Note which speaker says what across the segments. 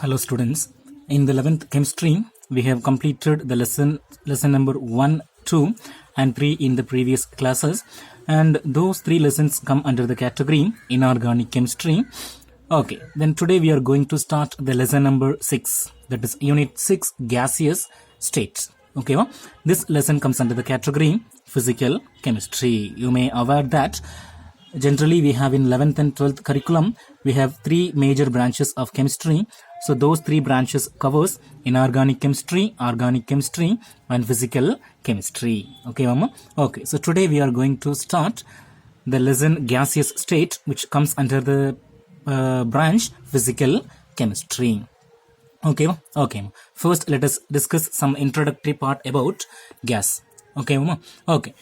Speaker 1: Hello students, in the 11th Chemistry, we have completed the lesson number 1, 2 and 3 in the previous classes, and those 3 lessons come under the category Inorganic Chemistry. Okay, then today we are going to start the lesson number 6, that is Unit 6, Gaseous State. Okay, well, this lesson comes under the category Physical Chemistry. You may aware that generally we have in 11th and 12th curriculum, we have 3 major branches of chemistry. So those 3 branches covers inorganic chemistry, organic chemistry and physical chemistry. Okay, Mama? Okay, so today we are going to start the lesson gaseous state, which comes under the branch physical chemistry. Okay, okay. First, let us discuss some introductory part about gas. Okay, Mama? Okay.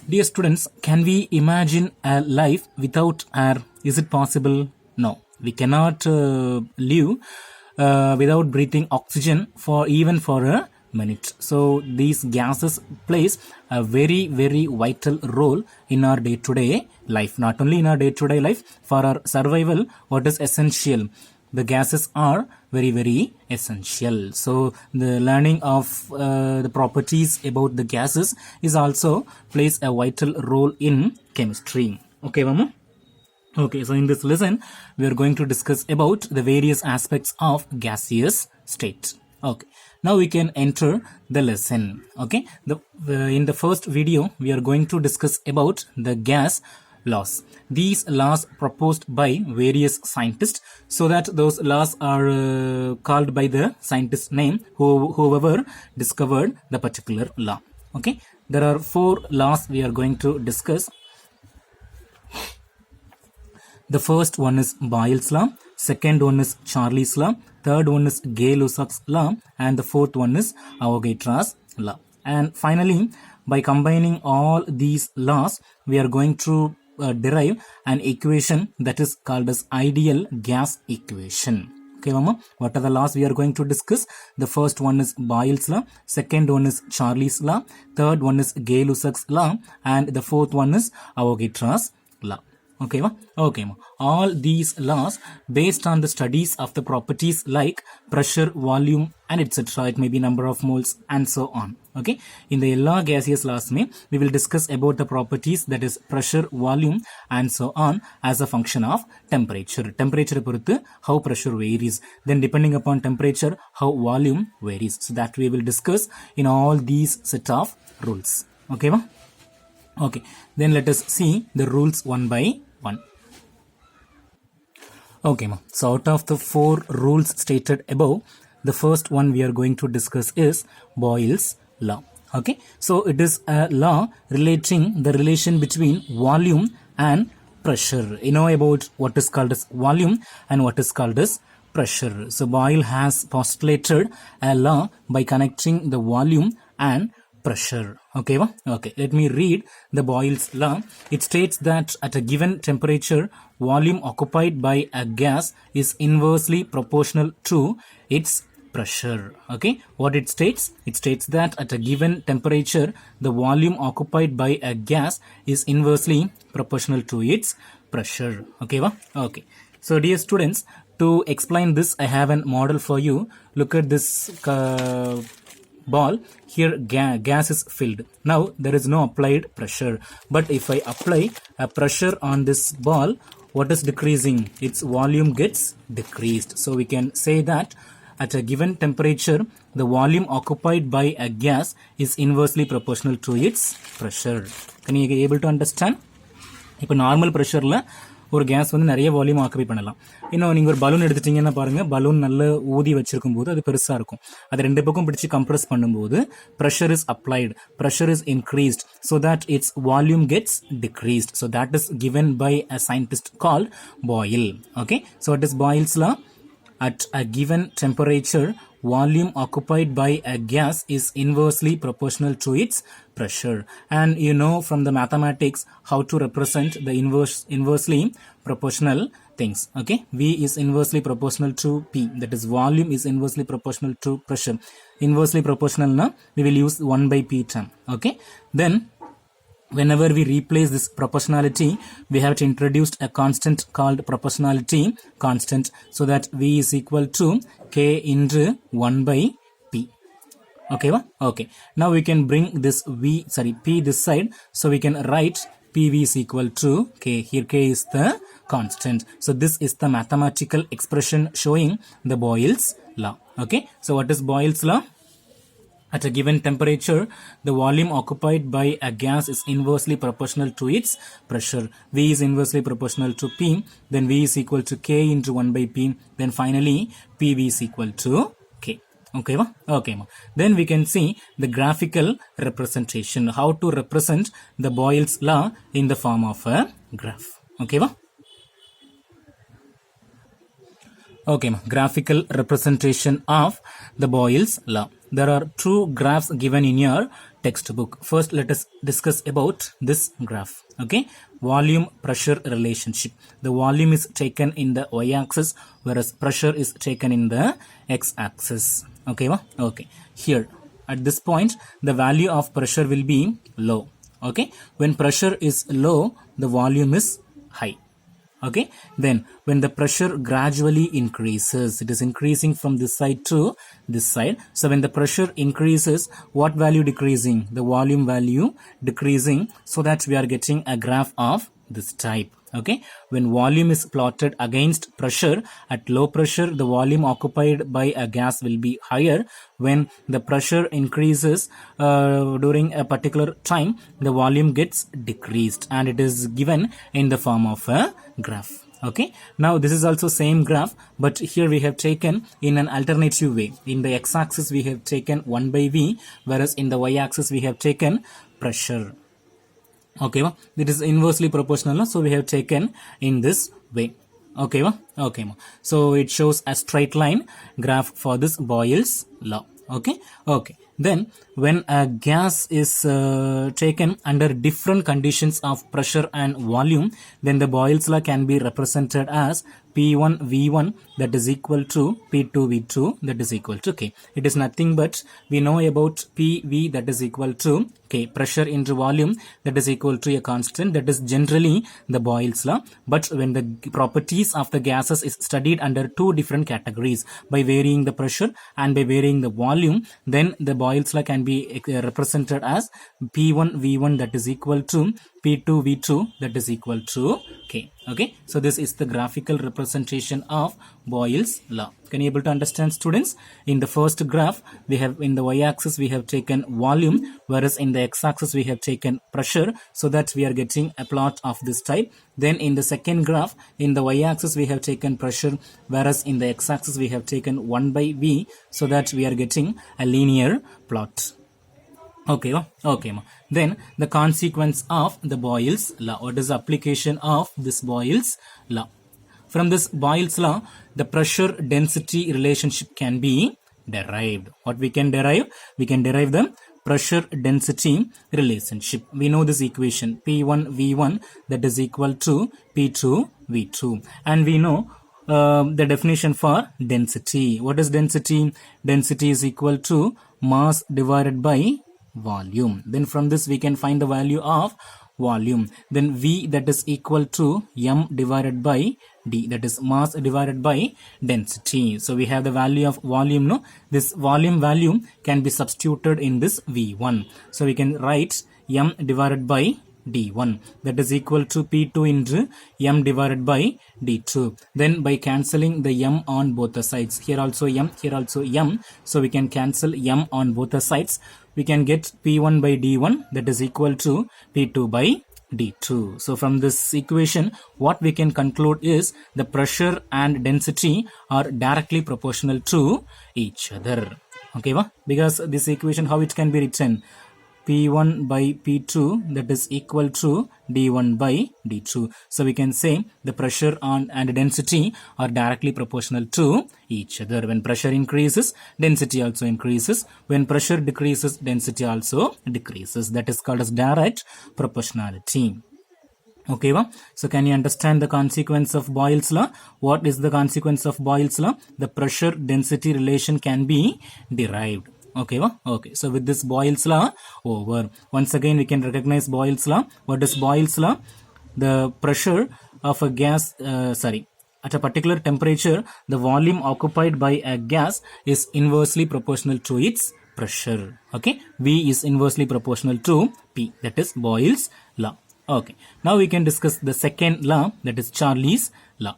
Speaker 1: Dear students, can we imagine a life without air? Is it possible? No. We cannot live without breathing oxygen for even for a minute. So these gases plays a very vital role in our day-to-day life. Not only in our day-to-day life, for our survival, what is essential? The gases are very essential. So the learning of the properties about the gases is also plays a vital role in chemistry. Okay, Mama? Okay, so in this lesson, we are going to discuss about the various aspects of gaseous state. Okay, now we can enter the lesson. Okay, in the first video, we are going to discuss about the gas laws. These laws proposed by various scientists, so that those laws are called by the scientist name whoever discovered the particular law. Okay, there are 4 laws we are going to discuss. The first one is Boyle's law, second one is Charlie's law, third one is Gaseous law, and the fourth one is Avogadro's law. And finally, by combining all these laws, we are going to derive an equation that is called as ideal gas equation. Okay, Mama, what are the laws we are going to discuss? The first one is Boyle's law, second one is Charlie's law, third one is Gaseous law, and the fourth one is Avogadro's law. Okay, okay. All these laws based on the studies of the properties like pressure, volume, and etc. It may be number of moles and so on. Okay, in the law gaseous laws, we will discuss about the properties, that is pressure, volume, and so on as a function of temperature. Temperature பொறுத்து how pressure varies. Then depending upon temperature, how volume varies. So that we will discuss in all these set of rules. Okay, ma? Okay, then let us see the rules one by one. Okay, ma. So out of the 4 rules stated above, the first one we are going to discuss is Boyle's law. Okay, so it is a law relating the relation between volume and pressure. You know about what is called as volume and what is called as pressure. So Boyle has postulated a law by connecting the volume and pressure. Okay, okay, let me read the Boyle's law. It states that at a given temperature, volume occupied by a gas is inversely proportional to its pressure. Okay, what it states? It states that at a given temperature, the volume occupied by a gas is inversely proportional to its pressure. Okay, okay. So dear students, to explain this, I have a model for you. Look at this ball. Here gas is filled. Now there is no applied pressure, but if I apply a pressure on this ball, what is decreasing? Its volume gets decreased. So we can say that at a given temperature, the volume occupied by a gas is inversely proportional to its pressure. Can you be able to understand? இப்போ normal pressureல ஒரு case வந்து நிறைய volume occupy பண்ணலாம். இன்னும் நீங்கள் ஒரு balloon எடுத்துட்டீங்கன்னா பாருங்க, பலூன் நல்ல ஊதி வச்சிருக்கும் போது அது பெருசாக இருக்கும். அது 2 பக்கம் பிடிச்சி கம்ப்ரஸ் பண்ணும்போது pressure is applied, pressure is increased so that its volume gets decreased. So that is given by a scientist called Boyle. Okay, so it is Boyle's law. At a given temperature, volume occupied by a gas is inversely proportional to its pressure. And you know from the mathematics how to represent the inversely proportional things. Okay, V is inversely proportional to P, that is volume is inversely proportional to pressure. Inversely proportional na we will use 1 by P term. Okay, then whenever we replace this proportionality, we have to introduce a constant called proportionality constant, so that V is equal to K into 1 by P. Okay, okay. Now we can bring this P this side, so we can write PV is equal to K. Here K is the constant. So this is the mathematical expression showing the Boyle's law. Okay, so what is Boyle's law? At a given temperature, the volume occupied by a gas is inversely proportional to its pressure. V is inversely proportional to P, then V is equal to K into 1 by P, then finally PV is equal to K. Okay, okay. Then we can see the graphical representation, how to represent the Boyle's law in the form of a graph. Okay, okay, graphical representation of the Boyle's law. There are two graphs given in your textbook. First, let us discuss about this graph. Okay, volume pressure relationship. The volume is taken in the y-axis, whereas pressure is taken in the x-axis. Okay, okay. Here, at this point, the value of pressure will be low. Okay, when pressure is low, the volume is high. Okay, then when the pressure gradually increases, it is increasing from this side to this side. So when the pressure increases, what value decreasing? The volume value decreasing, so that we are getting a graph of this type. Okay, when volume is plotted against pressure, at low pressure the volume occupied by a gas will be higher. When the pressure increases during a particular time, the volume gets decreased, and it is given in the form of a graph. Okay, now this is also same graph, but here we have taken in an alternative way. In the x-axis we have taken 1 by V, whereas in the y-axis we have taken pressure. Okay, it is inversely proportional, so we have taken in this way. Okay, okay. So it shows a straight line graph for this Boyle's law. Okay, okay. Then when a gas is taken under different conditions of pressure and volume, then the Boyle's law can be represented as P1 V1 that is equal to P2 V2 that is equal to K. It is nothing but we know about PV that is equal to K, pressure into volume that is equal to a constant. That is generally the Boyle's law. But when the properties of the gases is studied under two different categories, by varying the pressure and by varying the volume, then the Boyle's law can be represented as P1 V1 that is equal to P2 V2 that is equal to K. Okay, so this is the graphical representation of Boyle's law. Can you able to understand, students? In the first graph, we have in the y-axis we have taken volume, whereas in the x-axis we have taken pressure, so that we are getting a plot of this type. Then in the second graph, in the y-axis we have taken pressure, whereas in the x-axis we have taken 1 by V, so that we are getting a linear plot. Okay, okay. Then the consequence of the Boyle's law. What is the application of this Boyle's law? From this Boyle's law, the pressure density relationship can be derived. What we can derive? We can derive the pressure density relationship. We know this equation P1 V1 that is equal to P2 V2, and we know the definition for density. What is density? Density is equal to mass divided by volume. Then from this we can find the value of volume. Then V that is equal to m divided by d, that is mass divided by density. So we have the value of volume. No, this volume value can be substituted in this V1. So we can write m divided by d1 that is equal to P2 into m divided by d2. Then by cancelling the m on both the sides, here also m, here also m, so we can cancel m on both the sides. We can get P1 by d1 that is equal to P2 by d2. So from this equation, what we can conclude is the pressure and density are directly proportional to each other. Okay, because this equation, how it can be written? P1 by P2 that is equal to D1 by D2. So we can say the pressure and density are directly proportional to each other. When pressure increases, density also increases. When pressure decreases, density also decreases. That is called as direct proportionality. Okay, so can you understand the consequence of Boyle's law? What is the consequence of Boyle's law? The pressure density relation can be derived. Okay, okay. So with this Boyle's law over. Once again, we can recognize Boyle's law. What is Boyle's law? The pressure of a gas, at a particular temperature, the volume occupied by a gas is inversely proportional to its pressure. Okay, V is inversely proportional to P. That is Boyle's law. Okay, now we can discuss the second law, that is Charlie's law.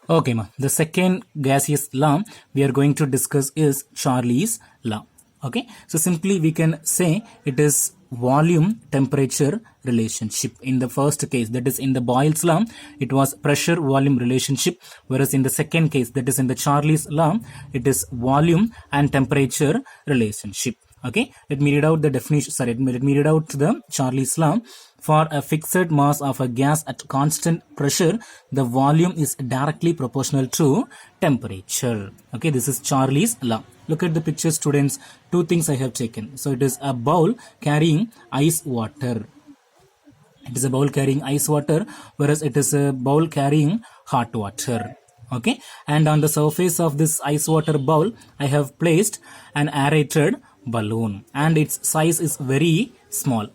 Speaker 1: Okay, ma. The second gaseous law we are going to discuss is Charlie's law. Okay, so simply we can say it is volume temperature relationship. In the first case, that is in the Boyle's law, it was pressure volume relationship, whereas in the second case, that is in the Charlie's law, it is volume and temperature relationship. Okay, let me read out the definition. Let me read out the Charlie's law. For a fixed mass of a gas at constant pressure, the volume is directly proportional to temperature. Okay, this is Charlie's law. Look at the picture, students. Two things I have taken. So it is a bowl carrying ice water. It is a bowl carrying ice water, whereas it is a bowl carrying hot water. Okay, and on the surface of this ice water bowl, I have placed an aerated balloon, and its size is very small.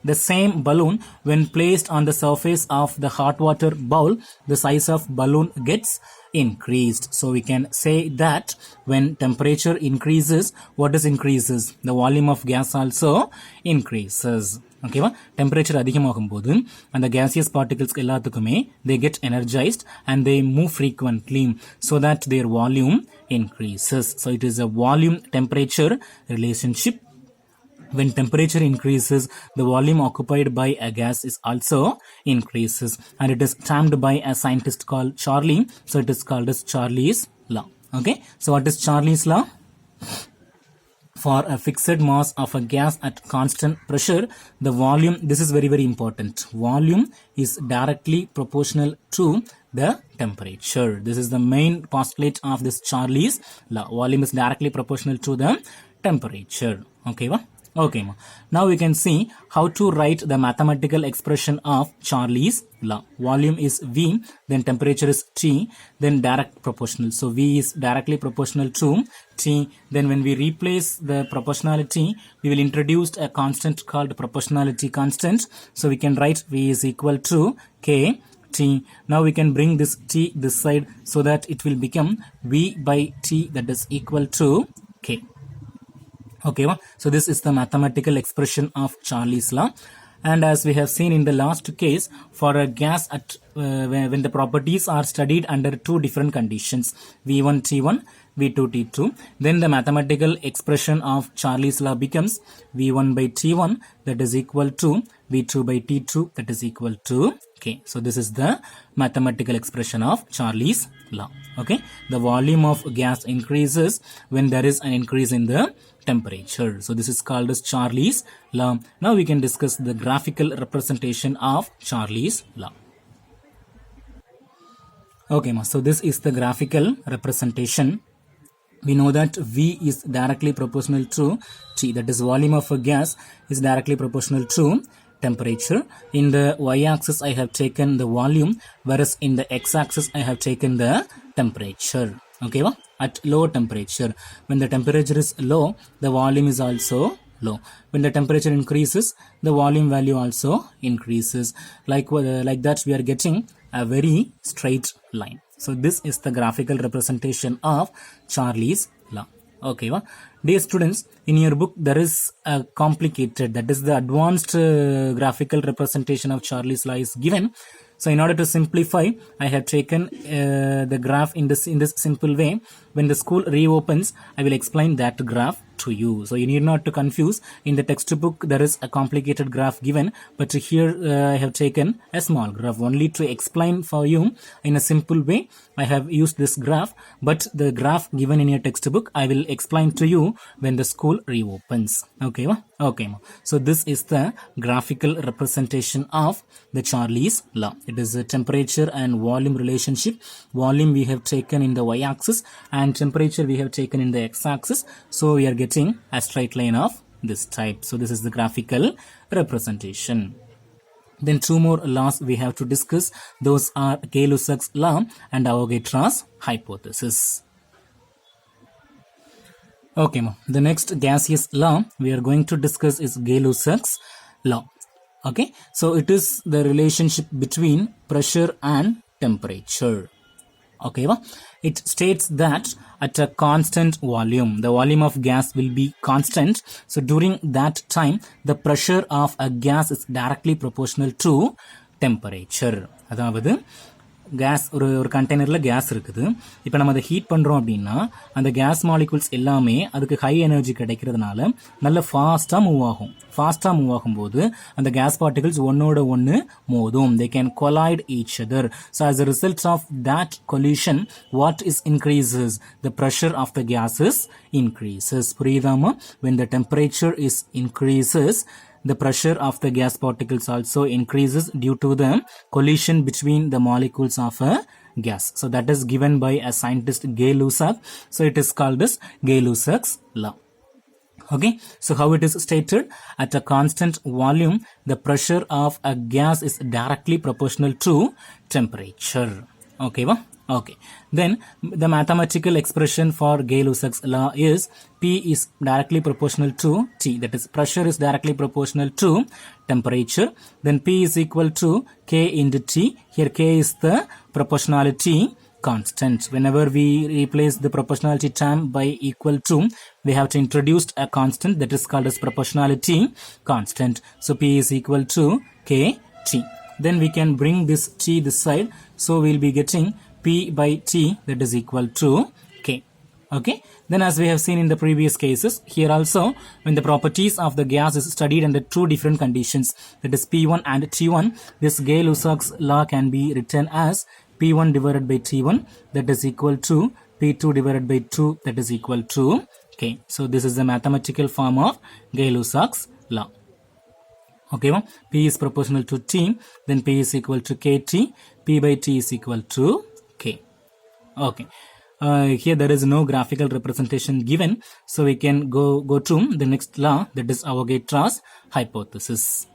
Speaker 1: The same balloon, when placed on the surface of the hot water bowl, the size of balloon gets increased. So we can say that when temperature increases, what is increases? The volume of gas also increases. Okay, temperature அதிகமாகும் போது அந்த gaseous particles எல்லாத்துக்குமே they get energized and they move frequently so that their volume increases. So it is a volume temperature relationship. When temperature increases, the volume occupied by a gas is also increases, and it is termed by a scientist called Charlie. So it is called as Charlie's law. Okay, so what is Charlie's law? For a fixed mass of a gas at constant pressure, the volume, this is very, very important. Volume is directly proportional to the temperature. This is the main postulate of this Charlie's law. Volume is directly proportional to the temperature. Okay, okay, now we can see how to write the mathematical expression of Charlie's law. Volume is V, then temperature is T, then direct proportional. So V is directly proportional to T. Then when we replace the proportionality, we will introduce a constant called proportionality constant. So we can write V is equal to K T. Now we can bring this T this side so that it will become V by T, that is equal to K. Okay, so this is the mathematical expression of Charlie's law. And as we have seen in the last case, for a gas at when the properties are studied under two different conditions, V1 T1, V2 T2, then the mathematical expression of Charlie's law becomes V1 by T1, that is equal to V2 by T2, that is equal to K. So this is the mathematical expression of Charlie's law. Okay, the volume of gas increases when there is an increase in the temperature. So this is called as Charlie's law. Now we can discuss the graphical representation of Charlie's law. Okay, so this is the graphical representation. We know that V is directly proportional to T, that is volume of a gas is directly proportional to temperature. In the y-axis I have taken the volume, whereas in the x-axis I have taken the temperature. Okay, at low temperature, when the temperature is low, the volume is also low. When the temperature increases, the volume value also increases. Like that we are getting a very straight line. So this is the graphical representation of Charlie's law. Okay, dear students, in your book there is a complicated, that is the advanced graphical representation of Charlie's law is given. So in order to simplify, I have taken the graph in this simple way. When the school reopens, I will explain that graph to you. So you need not to confuse. In the textbook, there is a complicated graph given, but here I have taken a small graph only to explain for you in a simple way. I have used this graph, but the graph given in your textbook, I will explain to you when the school reopens. Okay, okay. So this is the graphical representation of the Charlie's law. It is a temperature and volume relationship. Volume we have taken in the y-axis and temperature we have taken in the x-axis. So we are getting a straight line of this type. So this is the graphical representation. Then two more laws we have to discuss. Those are Gay-Lussac's law and Avogadro's hypothesis. Okay, the next gaseous law we are going to discuss is Gay-Lussac's law. Okay, so it is the relationship between pressure and temperature. Okay, it states that at a constant volume, the volume of gas will be constant. So during that time, the pressure of a gas is directly proportional to temperature. அதாவது case ஒரு கண்டெய்னரில் case இருக்குது. இப்போ நம்ம அதை heat பண்ணுறோம் அப்படின்னா அந்த கேஸ் மாலிகுல்ஸ் எல்லாமே அதுக்கு ஹை எனர்ஜி கிடைக்கிறதுனால நல்ல ஃபாஸ்ட்டாக மூவ் ஆகும்போது அந்த கேஸ் பார்ட்டிகல்ஸ் ஒன்னோட ஒன்று மோதும். They can collide each other. So as a result of that collision, what is increases? The pressure of the gases increases. புரியுதாமா? When the temperature is increases, the pressure of the gas particles also increases due to the collision between the molecules of a gas. So that is given by a scientist Gay-Lussac. So it is called as Gay-Lussac's law. Okay, so how it is stated? At a constant volume, the pressure of a gas is directly proportional to temperature. Okay, okay. Then the mathematical expression for Gay-Lussac's law is P is directly proportional to T. That is, pressure is directly proportional to temperature. Then P is equal to K into T. Here K is the proportionality constant. Whenever we replace the proportionality term by equal to, we have to introduce a constant that is called as proportionality constant. So P is equal to KT. Then we can bring this T this side. So we'll be getting P by T that is equal to K. Okay. Then as we have seen in the previous cases, here also when the properties of the gas is studied under two different conditions, that is P1 and T1, this Gay-Lussac's law can be written as P1 divided by T1 that is equal to P2 divided by 2 that is equal to K. So this is the mathematical form of Gay-Lussac's law. Okay, P is proportional to T, then P is equal to KT, P by T is equal to K. Okay. Here there is no graphical representation given, so we can go to the next law, that is Avogadro's hypothesis.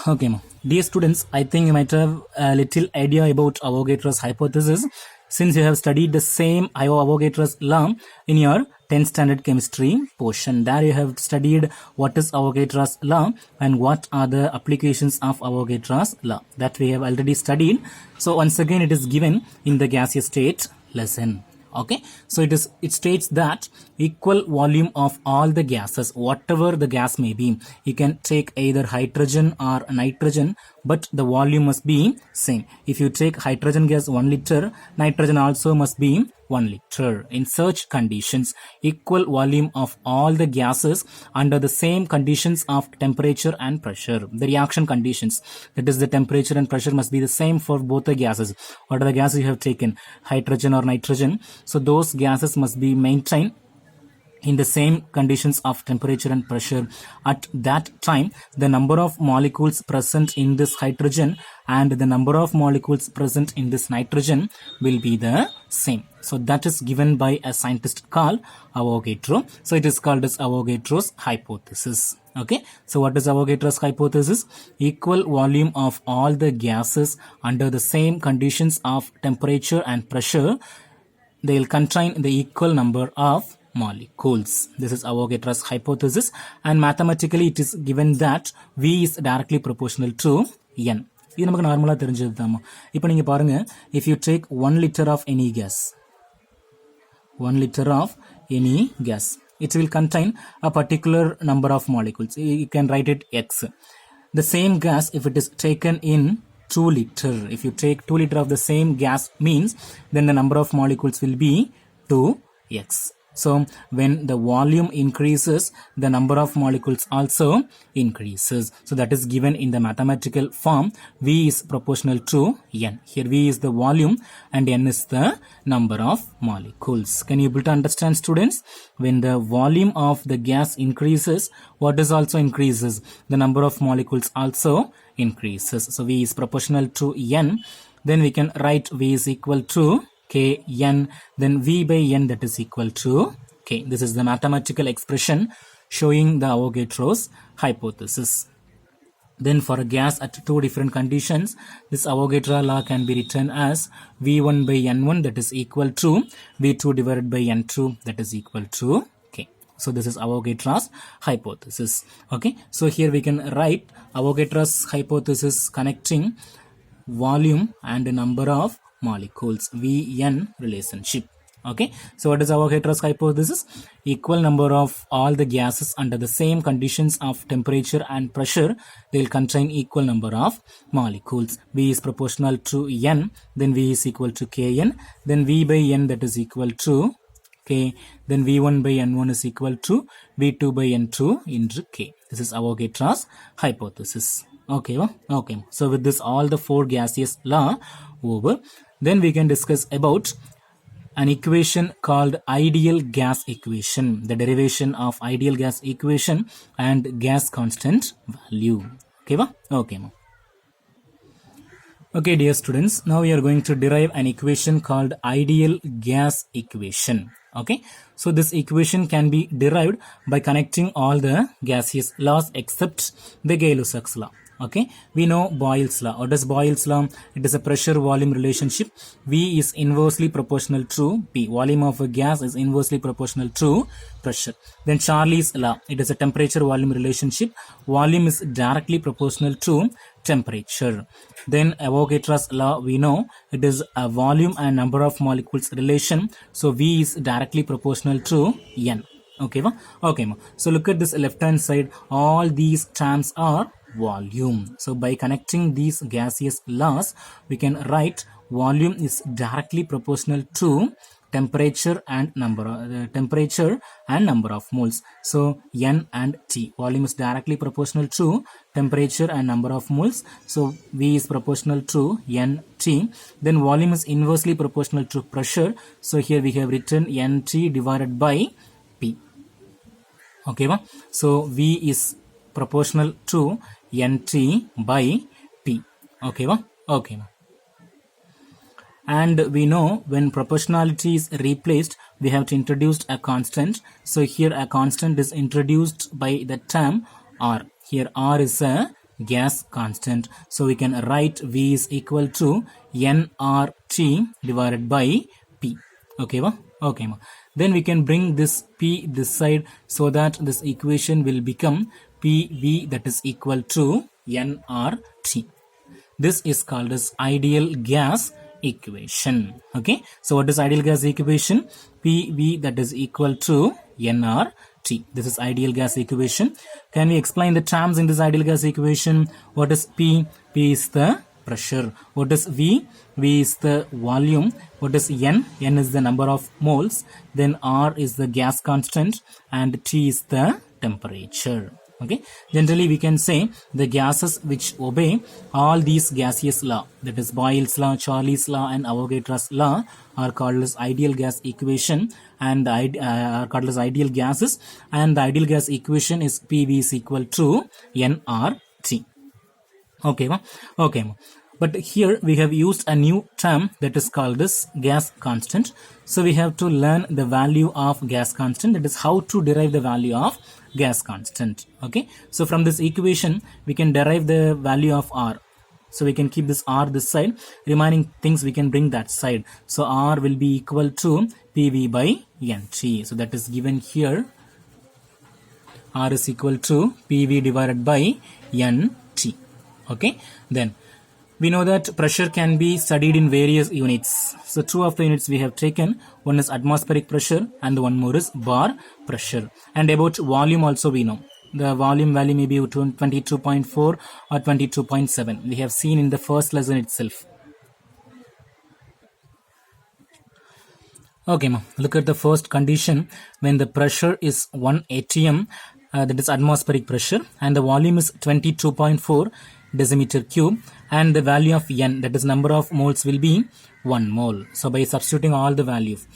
Speaker 1: Okay, dear students, I think you might have a little idea about Avogadro's hypothesis since you have studied the same Avogadro's law in your 10th standard chemistry portion. There you have studied what is Avogadro's law and what are the applications of Avogadro's law that we have already studied. So once again it is given in the gaseous state lesson. Okay, so it states that equal volume of all the gases, whatever the gas may be, you can take either hydrogen or nitrogen, but the volume must be same. If you take hydrogen gas 1 liter, nitrogen also must be 1 liter. In such conditions, equal volume of all the gases under the same conditions of temperature and pressure, the reaction conditions, that is the temperature and pressure must be the same for both the gases. What are the gases you have taken, hydrogen or nitrogen? So those gases must be maintained in the same conditions of temperature and pressure. At that time, the number of molecules present in this hydrogen and the number of molecules present in this nitrogen will be the same. So that is given by a scientist called Avogadro. So it is called as Avogadro's hypothesis. Okay, so what is Avogadro's hypothesis? Equal volume of all the gases under the same conditions of temperature and pressure, they will contain the equal number of molecules. This is Avogadro's hypothesis, and mathematically it is given that V is directly proportional to N. இது நமக்கு நார்மலாக தெரிஞ்சது தான். இப்போ நீங்கள் பாருங்க, if you take 1 liter of any gas, 1 liter of any gas, it will contain a particular number of molecules. You can write it X. The same gas, if it is taken in 2 liter, if you take 2 liter of the same gas means, then the number of molecules will be 2x. So when the volume increases, the number of molecules also increases. So that is given in the mathematical form. V is proportional to N. Here V is the volume and N is the number of molecules. Can you able to understand, students? When the volume of the gas increases, what is also increases? The number of molecules also increases. So V is proportional to N. Then we can write V is equal to Kn, then V by N that is equal to K. This is the mathematical expression showing the Avogadro's hypothesis. Then for a gas at two different conditions, this Avogadro law can be written as V1 by N1 that is equal to V2 divided by N2 that is equal to K. So this is Avogadro's hypothesis. Okay, so here we can write Avogadro's hypothesis connecting volume and number of molecules, Vn relationship. Okay, so what is Avogadro's hypothesis? Equal number of all the gases under the same conditions of temperature and pressure, they will contain equal number of molecules. V is proportional to N, then V is equal to Kn, then V by N that is equal to K, then V1 by N1 is equal to V2 by N2 into K. This is Avogadro's hypothesis. Okay, okay. So with this all the four gaseous law over, then we can discuss about an equation called ideal gas equation, the derivation of ideal gas equation and gas constant value. Okay, okay. Okay, dear students, now we are going to derive an equation called ideal gas equation. Okay, so this equation can be derived by connecting all the gaseous laws except the Gay-Lussac's law. Okay, we know Boyle's law. What is Boyle's law? It is a pressure volume relationship. V is inversely proportional to P. Volume of a gas is inversely proportional to pressure. Then Charlie's law. It is a temperature volume relationship. Volume is directly proportional to temperature. Then Avogadro's law, we know it is a volume and number of molecules relation. So V is directly proportional to N. Okay, okay. So look at this left hand side. All these terms are volume. So by connecting these gaseous laws, we can write volume is directly proportional to temperature and number of moles. So N and T. Volume is directly proportional to temperature and number of moles. So V is proportional to NT. Then volume is inversely proportional to pressure. So here we have written NT divided by P. Okay, so V is proportional to NT by P. Okay, okay. And we know when proportionality is replaced, we have to introduce a constant. So here a constant is introduced by the term R. Here R is a gas constant. So we can write V is equal to nRT divided by P. Okay, okay. Then we can bring this P this side so that this equation will become PV that is equal to nRT. This is called as ideal gas equation. Okay, so what is ideal gas equation? PV that is equal to nRT. This is ideal gas equation. Can we explain the terms in this ideal gas equation? What is P? P is the pressure. What is V? V is the volume. What is N? N is the number of moles. Then R is the gas constant and T is the temperature. Okay, generally we can say the gases which obey all these gaseous law, that is Boyle's law, Charlie's law and Avogadro's law, are called as ideal gas equation and are called as ideal gases, and the ideal gas equation is PV is equal to nRT. Okay, okay. But here we have used a new term that is called as gas constant. So we have to learn the value of gas constant, that is how to derive the value of gas constant. Okay, so from this equation we can derive the value of R. So we can keep this R this side, remaining things we can bring that side. So R will be equal to PV by NT. So that is given here. R is equal to PV divided by NT. Okay, then we know that pressure can be studied in various units. So two of the units we have taken. One is atmospheric pressure and the one more is bar pressure. And about volume also we know. The volume value may be 22.4 or 22.7. We have seen in the first lesson itself. Okay, look at the first condition. When the pressure is 1 atm, that is atmospheric pressure, and the volume is 22.4 decimeter cube, and the value of N, that is number of moles, will be 1 mole. So by substituting all the values,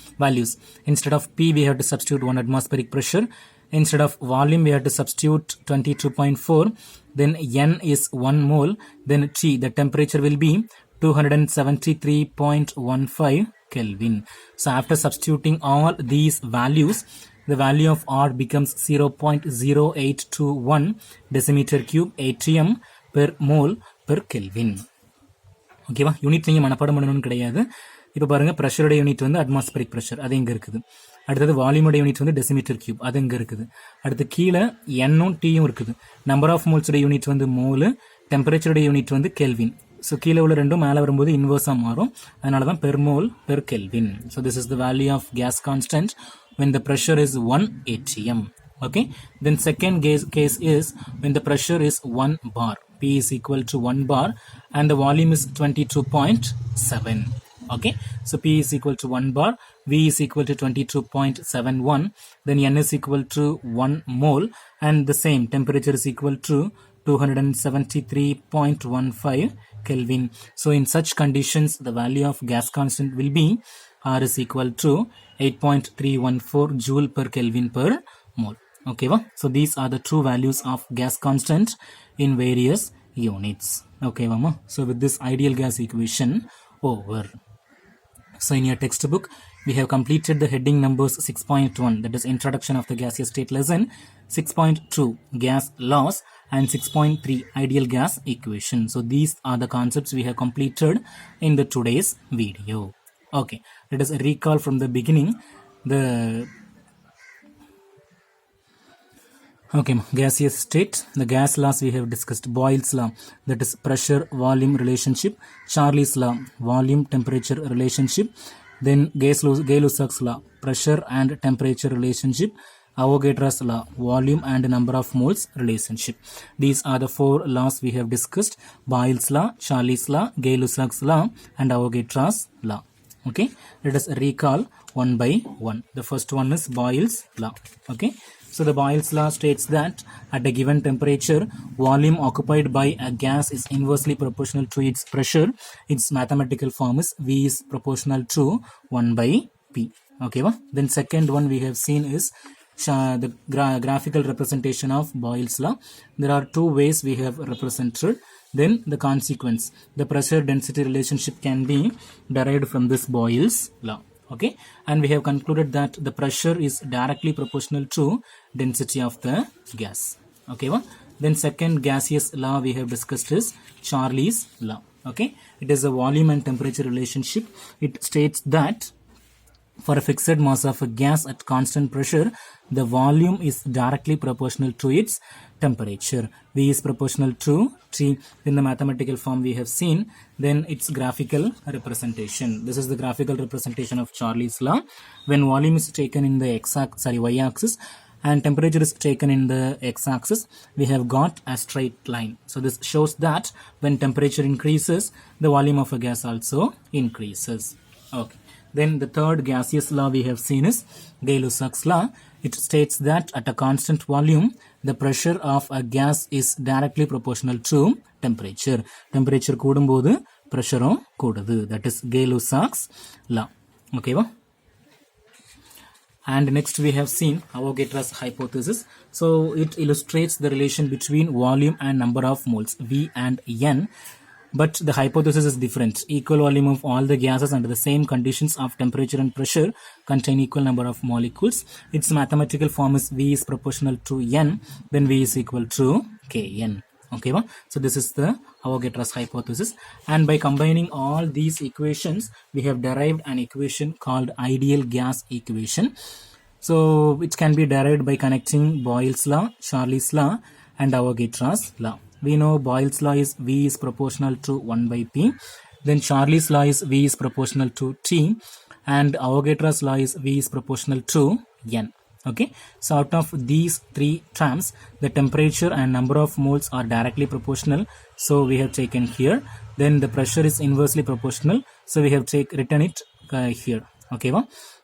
Speaker 1: instead of P we have to substitute 1 atmospheric pressure, instead of volume we have to substitute 22.4, then N is 1 mole, then T, the temperature, will be 273.15 Kelvin. So after substituting all these values, the value of R becomes 0.0821 decimeter cube atm per mole per Kelvin. ஓகேவா, unit நீங்கள் மனப்பாடம் பண்ணணும்னு கிடையாது. இப்போ பாருங்கள், ப்ரெஷரோட unit வந்து atmospheric pressure, அது இங்கே இருக்குது. அடுத்தது வால்யூமோட யூனிட் வந்து டெசிமீட்டர் கியூப், அது இங்கே இருக்குது. அடுத்து கீழே எண்ணும் டீயும் இருக்குது. நம்பர் ஆஃப் மோல்ஸோட யூனிட் வந்து மோலு, டெம்பரேச்சரோட யூனிட் வந்து கெல்வின். ஸோ கீழே உள்ள ரெண்டும் மேலே வரும்போது இன்வர்ஸாக மாறும். அதனால தான் per mole per Kelvin. So this is the value of gas constant when the pressure is 1 atm. Okay, then second case is when the pressure is 1 bar, P is equal to 1 bar and the volume is 22.7. Okay, so P is equal to 1 bar, V is equal to 22.71, then N is equal to 1 mole and the same temperature is equal to 273.15 Kelvin. So in such conditions the value of gas constant will be R is equal to 8.314 joule per Kelvin per mole. Okay, so these are the true values of gas constant in various units. Okay, mama. So with this ideal gas equation over. So in your textbook we have completed the heading numbers 6.1, that is introduction of the gaseous state lesson, 6.2 gas laws and 6.3 ideal gas equation. So these are the concepts we have completed in the today's video. Okay, let us recall from the beginning the gaseous state. The gas laws we have discussed. Boyle's law, that is pressure volume relationship. Charlie's law, volume temperature relationship. Then Gaseous law, pressure and temperature relationship. Avogadro's law, volume and number of moles relationship. These are the four laws we have discussed. Boyle's law, Charlie's law, Gaseous law and Avogadro's law. Okay, let us recall one by one. The first one is Boyle's law. Okay, so the Boyle's law states that at a given temperature, volume occupied by a gas is inversely proportional to its pressure. Its mathematical form is V is proportional to 1 by P. Okay, then second one we have seen is the graphical representation of Boyle's law. There are two ways we have represented. Then the consequence, the pressure density relationship can be derived from this Boyle's law. Okay, and we have concluded that the pressure is directly proportional to density of the gas. Okay, then second gaseous law we have discussed is Charlie's law. Okay, it is a volume and temperature relationship. It states that for a fixed mass of a gas at constant pressure, the volume is directly proportional to its temperature. V is proportional to T in the mathematical form we have seen. Then its graphical representation. This is the graphical representation of Charlie's law. When volume is taken in the y-axis and temperature is taken in the x-axis, we have got a straight line. So this shows that when temperature increases, the volume of a gas also increases. Okay. Then the third gaseous law we have seen is Gaseous law. It states that at a constant volume, the pressure of a gas is directly proportional to temperature. Temperature கூடும்போது pressureம் கூடுது. That is Gaseous law. Okay, and next we have seen Avogadro's hypothesis. So it illustrates the relation between volume and number of moles, V and N. But the hypothesis is different. Equal volume of all the gases under the same conditions of temperature and pressure contain equal number of molecules. Its mathematical form is V is proportional to N, then V is equal to Kn. Okay, so this is the Avogadro's hypothesis. And by combining all these equations, we have derived an equation called ideal gas equation. So it can be derived by connecting Boyle's law, Charlie's law and Avogadro's law. We know Boyle's law is V is proportional to 1 by P. Then Charlie's law is V is proportional to T. And Avogadro's law is V is proportional to N. Okay. So out of these three terms, the temperature and number of moles are directly proportional. So we have taken here. Then the pressure is inversely proportional. So we have written it here. Okay.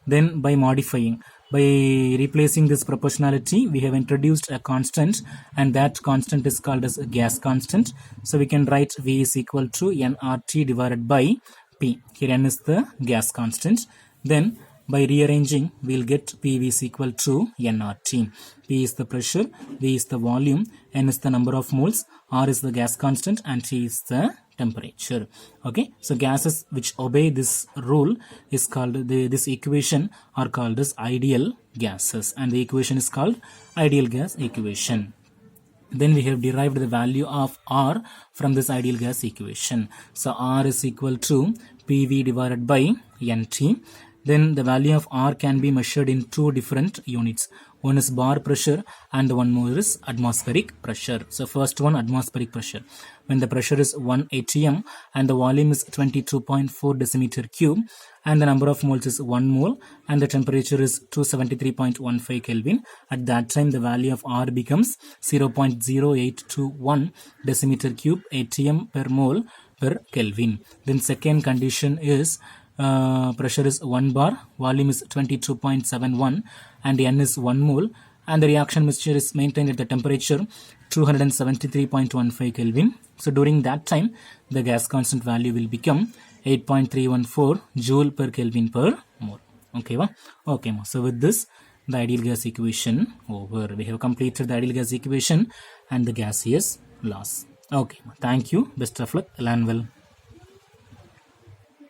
Speaker 1: Then by modifying, by replacing this proportionality, we have introduced a constant, and that constant is called as a gas constant. So we can write V is equal to nRT divided by P. Here N is the gas constant. Then by rearranging, we'll get PV is equal to nRT. P is the pressure, V is the volume, N is the number of moles, R is the gas constant, and T is the temperature. Okay, so gases which obey this rule is called this equation are called as ideal gases, and the equation is called ideal gas equation. then we have derived the value of R from this ideal gas equation. So R is equal to PV divided by NT. Then the value of R can be measured in two different units. One is bar pressure and one more is atmospheric pressure. So first one, atmospheric pressure. When the pressure is 1 atm and the volume is 22.4 decimeter cube and the number of moles is 1 mole and the temperature is 273.15 Kelvin, at that time the value of R becomes 0.0821 decimeter cube atm per mole per Kelvin. Then second condition is pressure is 1 bar, volume is 22.71 and N is 1 mole and the reaction mixture is maintained at the temperature 273.15 Kelvin. So during that time the gas constant value will become 8.314 joule per Kelvin per mole. Okay, okay. So with this the ideal gas equation over. We have completed the ideal gas equation and the gaseous laws. Okay, thank you. Best of luck. Learn well.